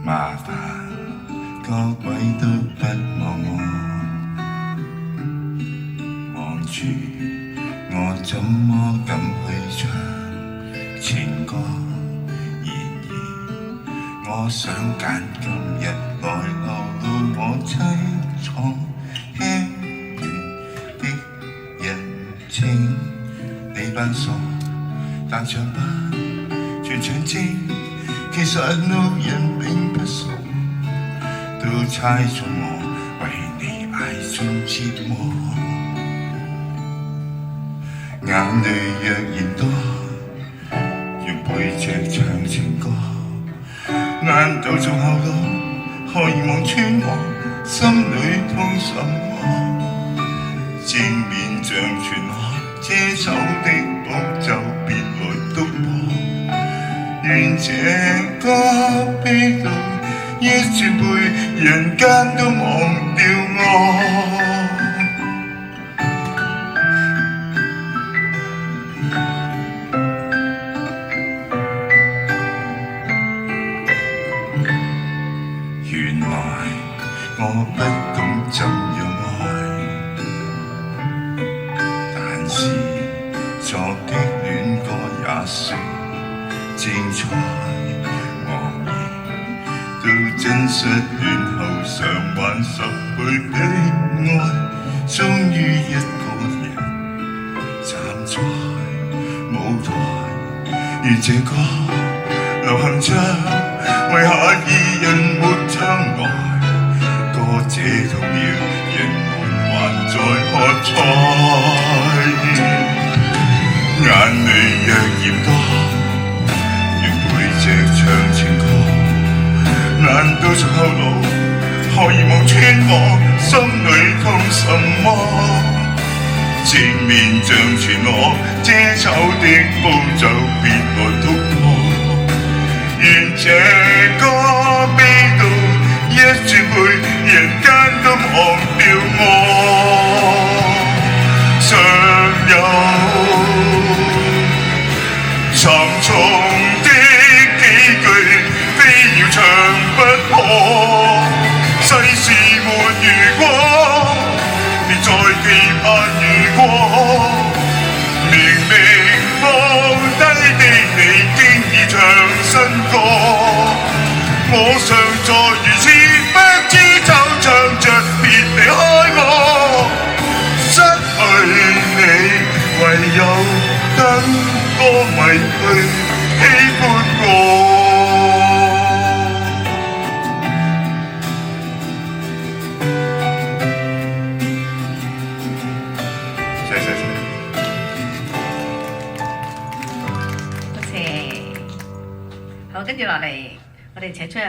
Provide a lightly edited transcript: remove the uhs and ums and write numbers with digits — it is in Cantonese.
麻煩各位都不望我，望住我怎麼敢去唱情歌？然而我想揀今日來流露我凄愴輕軟的人情。你扮傻，但唱不全場正，其實路人並不熟，都猜中我為你挨盡折磨。眼淚若然多，用背脊唱情歌，難道從後路荷爾蒙穿過，心裏痛什麼？正面像全我遮醜的步驟別來督破，願這個悲悼一轉輩人間都忘掉我。原來我不懂怎樣愛，但是昨的戀歌也算精彩。我亦都真失戀後償還10倍的愛，終於一個人站在舞台，願這歌流行着，為下二人沒將來。歌這痛了，人們還在喝彩。眼淚若嫌多，用背脊唱情歌，難道從後路荷爾蒙穿過，心裏痛什麼？正面像全裸遮醜的步驟別來突破，願這個悲悼一轉輩人間都忘掉我。尚有沉重的幾句非要唱不破，世事沒如果，別再期盼如果，明明放低的你經已唱新歌，我尚在如此不知就唱着別離開我，失去你唯有等歌迷去喜歡我。多謝，好，跟住落嚟，我哋請出